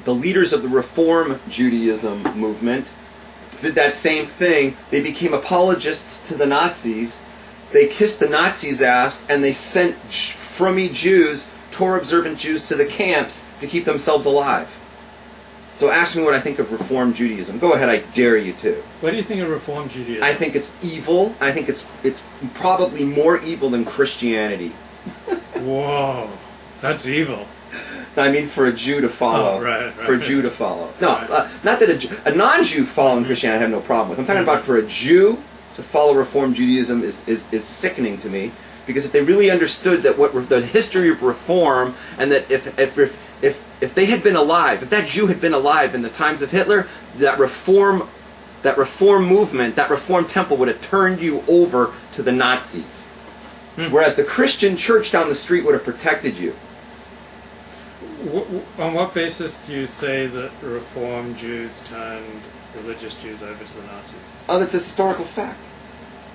the leaders of the Reform Judaism movement did that same thing. They became apologists to the Nazis. They kissed the Nazis' ass, and they sent frummy Jews, Torah-observant Jews, to the camps to keep themselves alive. So ask me what I think of Reform Judaism. Go ahead, I dare you to. What do you think of Reform Judaism? I think it's evil. I think it's probably more evil than Christianity. Whoa, that's evil. I mean, for a Jew to follow. Oh, right. For a Jew to follow. No, Right. not that a non-Jew following Christianity I have no problem with. I'm talking about for a Jew to follow Reform Judaism is sickening to me. Because if they really understood that what the history of Reform, and that if they had been alive, if that Jew had been alive in the times of Hitler, that Reform movement, that Reform temple would have turned you over to the Nazis. Whereas the Christian church down the street would have protected you. On what basis do you say that Reform Jews turned religious Jews over to the Nazis? Oh, that's a historical fact.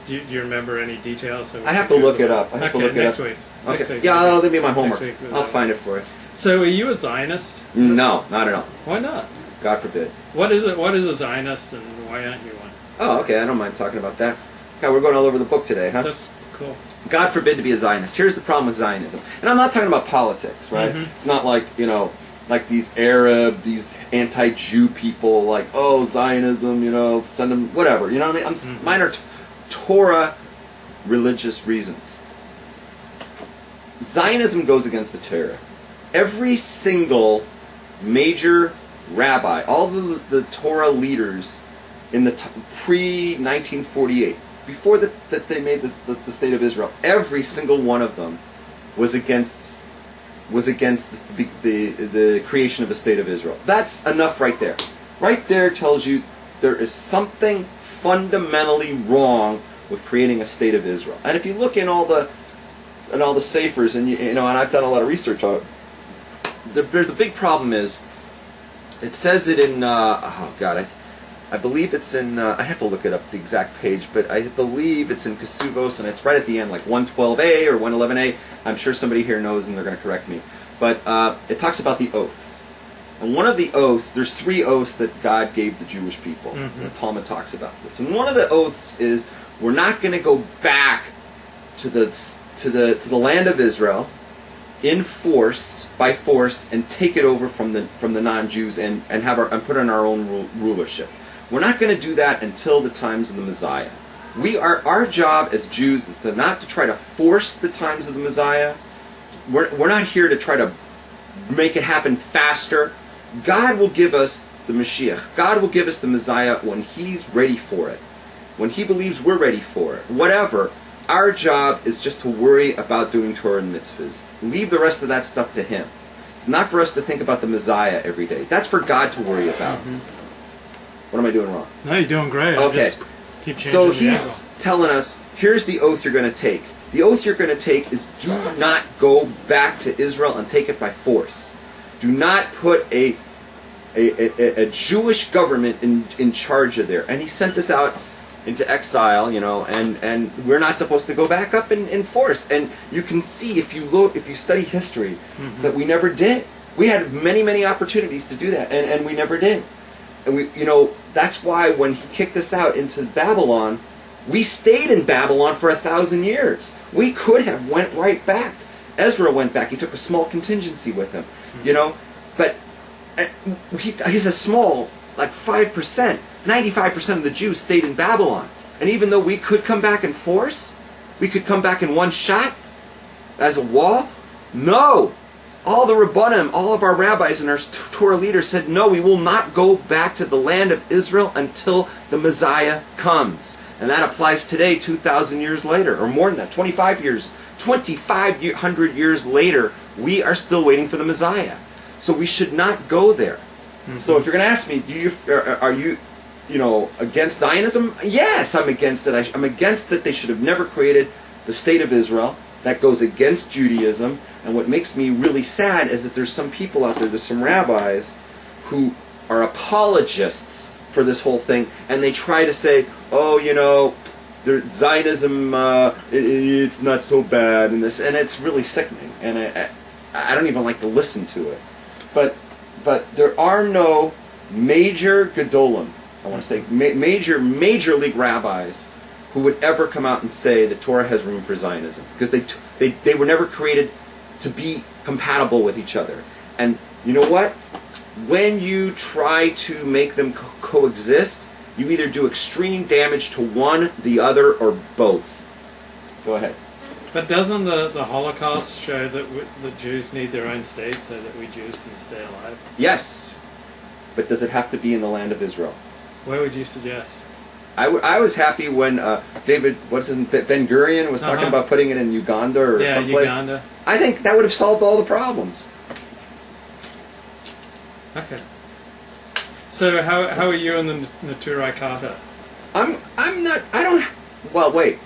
Do you remember any details? I have to look it up. Next week. Okay. Yeah, that'll be my homework. I'll find it for you. So, are you a Zionist? No, not at all. Why not? God forbid. What is it? What is a Zionist, and why aren't you one? Oh, okay. I don't mind talking about that. Okay, we're going all over the book today, huh? That's cool. God forbid to be a Zionist. Here's the problem with Zionism, and I'm not talking about politics, right? It's not like like these Arab, these anti-Jew people, like, oh, Zionism, send them whatever. You know what I mean? Mine are Torah religious reasons. Zionism goes against the Torah. Every single major rabbi, all the Torah leaders in the pre-1948, before that they made the state of Israel, every single one of them was against the creation of a state of Israel. That's enough right there. Right there tells you there is something fundamentally wrong with creating a state of Israel. And if you look in all the safers, and and I've done a lot of research on it, the big problem is, it says it in I believe it's in I have to look it up the exact page, but I believe it's in Kesuvos, and it's right at the end, like 112a or 111a. I'm sure somebody here knows, and they're going to correct me. But it talks about the oaths. And one of the oaths, there's 3 oaths that God gave the Jewish people. And the Talmud talks about this. And one of the oaths is, we're not going to go back to the land of Israel by force, and take it over from the non-Jews and put on our own rulership. We're not going to do that until the times of the Messiah. Our job as Jews is not to try to force the times of the Messiah. We're not here to try to make it happen faster. God will give us the Mashiach. God will give us the Messiah when He's ready for it. When He believes we're ready for it. Whatever. Our job is just to worry about doing Torah and mitzvahs. Leave the rest of that stuff to Him. It's not for us to think about the Messiah every day. That's for God to worry about. What am I doing wrong? No, you're doing great. Okay. So He's telling us, here's the oath you're going to take. The oath you're going to take is, do not go back to Israel and take it by force. Do not put a Jewish government in charge of there. And He sent us out into exile, and we're not supposed to go back up in force. And you can see, if you study history, that we never did. We had many, many opportunities to do that, and we never did. And that's why when He kicked us out into Babylon, we stayed in Babylon for 1,000 years. We could have went right back. Ezra went back. He took a small contingency with him, but he's a small, like 5%. 95% of the Jews stayed in Babylon. And even though we could come back in force, we could come back in one shot as a wall, no. All the Rabbanim, all of our rabbis and our Torah leaders said, no, we will not go back to the land of Israel until the Messiah comes. And that applies today, 2,000 years later, or more than that, 2,500 years later, we are still waiting for the Messiah. So we should not go there. So if you're going to ask me, are you against Zionism? Yes, I'm against it. I'm against that they should have never created the state of Israel. That goes against Judaism. And what makes me really sad is that there's some people out there, there's some rabbis who are apologists for this whole thing, and they try to say, Zionism, it's not so bad, and it's really sickening, and I don't even like to listen to it. But but there are no major gedolim, I want to say major league rabbis who would ever come out and say that Torah has room for Zionism, because they were never created to be compatible with each other. And you know what? When you try to make them coexist, you either do extreme damage to one, the other, or both. Go ahead. But doesn't the Holocaust show that the Jews need their own state so that we Jews can stay alive? Yes. But does it have to be in the land of Israel? Where would you suggest? I was happy when Ben Gurion was talking about putting it in Uganda or someplace. Uganda. I think that would have solved all the problems. Okay. So how are you in the Torah Carta? I'm not. I don't. Well, wait.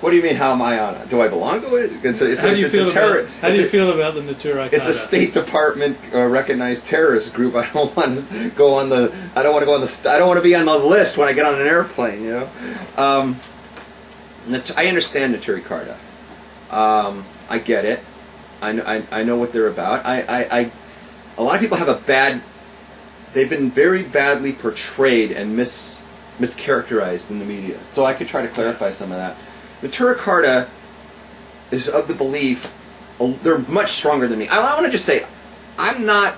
What do you mean? How am I on it? Do I belong to it? How do you feel about the Natura Carta? It's a State Department recognized terrorist group. I don't want to go on the. I don't want to go on the. I don't want to be on the list when I get on an airplane. You know. I understand Natura Carta. I get it. I know what they're about. A lot of people have a bad. They've been very badly portrayed and mischaracterized in the media. So I could try to clarify some of that. The Torah Carta is of the belief, they're much stronger than me. I want to just say, I'm not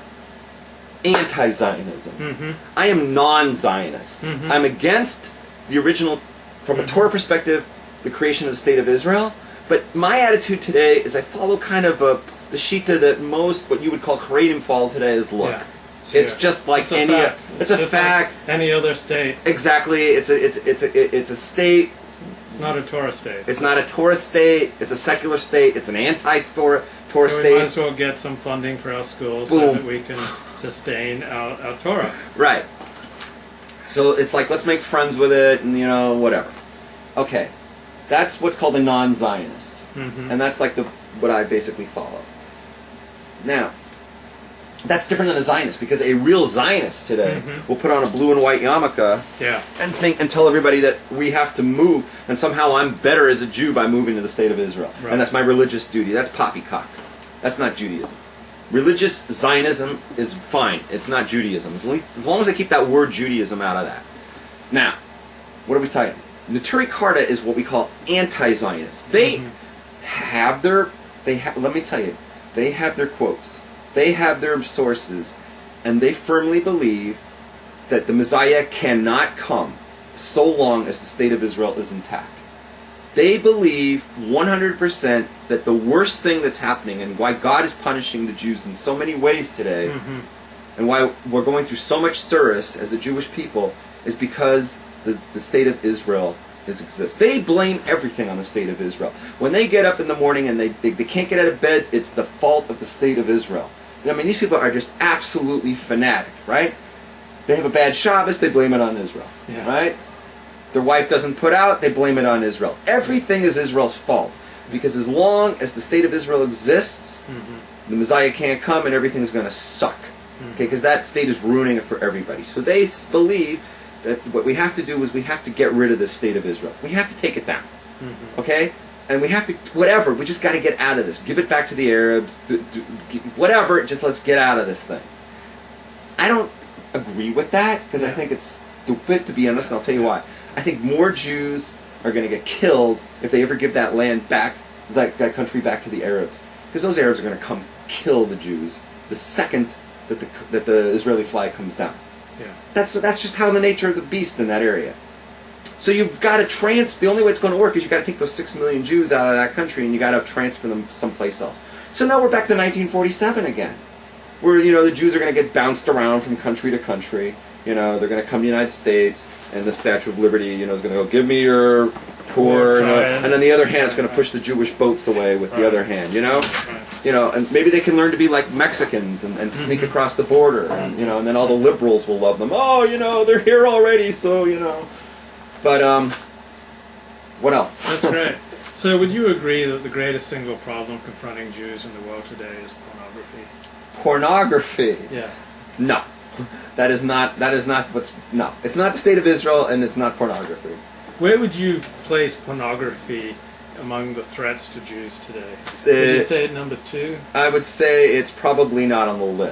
anti-Zionism. Mm-hmm. I am non-Zionist. Mm-hmm. I'm against the original, from a Torah perspective, the creation of the State of Israel. But my attitude today is I follow kind of the shita that most, what you would call Haredim follow today is look. Yeah. It's just like any. It's a fact. Like any other state. Exactly. It's a state. It's not a Torah state. It's not a Torah state. It's a secular state. It's an anti-Torah state. So we might as well get some funding for our schools so that we can sustain our Torah. Right. So it's like, let's make friends with it, and whatever. Okay, that's what's called a non-Zionist, and that's like what I basically follow. Now. That's different than a Zionist, because a real Zionist today will put on a blue and white yarmulke and tell everybody that we have to move, and somehow I'm better as a Jew by moving to the State of Israel. Right. And that's my religious duty. That's poppycock. That's not Judaism. Religious Zionism is fine. It's not Judaism. As long as I keep that word Judaism out of that. Now, what are we talking about? The Torah Carta is what we call anti-Zionist. They have their... let me tell you, they have their quotes. They have their sources, and they firmly believe that the Messiah cannot come so long as the State of Israel is intact. They believe 100% that the worst thing that's happening, and why God is punishing the Jews in so many ways today, and why we're going through so much service as a Jewish people, is because the State of Israel exists. They blame everything on the State of Israel. When they get up in the morning and they can't get out of bed, it's the fault of the State of Israel. I mean, these people are just absolutely fanatic, right? They have a bad Shabbos, they blame it on Israel, right? Their wife doesn't put out, they blame it on Israel. Everything is Israel's fault, because as long as the State of Israel exists, the Messiah can't come and everything's going to suck, okay? Because that state is ruining it for everybody. So they believe that what we have to do is we have to get rid of the State of Israel. We have to take it down, okay? And we have to, whatever, we just got to get out of this. Give it back to the Arabs, whatever, just let's get out of this thing. I don't agree with that, because I think it's stupid, to be honest, and I'll tell you why. I think more Jews are going to get killed if they ever give that land back, that country back to the Arabs. Because those Arabs are going to come kill the Jews the second that the Israeli flag comes down. Yeah. That's just how the nature of the beast in that area. So you've got to the only way it's going to work is you've got to take those 6 million Jews out of that country and you've got to transfer them someplace else. So now we're back to 1947 again, where, the Jews are going to get bounced around from country to country. They're going to come to the United States, and the Statue of Liberty, is going to go, give me your poor, and then the other hand is going to push the Jewish boats away with the other hand, and maybe they can learn to be like Mexicans and sneak across the border, and then all the liberals will love them. Oh, they're here already, so, But, what else? That's great. So would you agree that the greatest single problem confronting Jews in the world today is pornography? Pornography? Yeah. No. That is not what's... No. It's not the State of Israel, and it's not pornography. Where would you place pornography among the threats to Jews today? Would you say it number 2? I would say it's probably not on the list.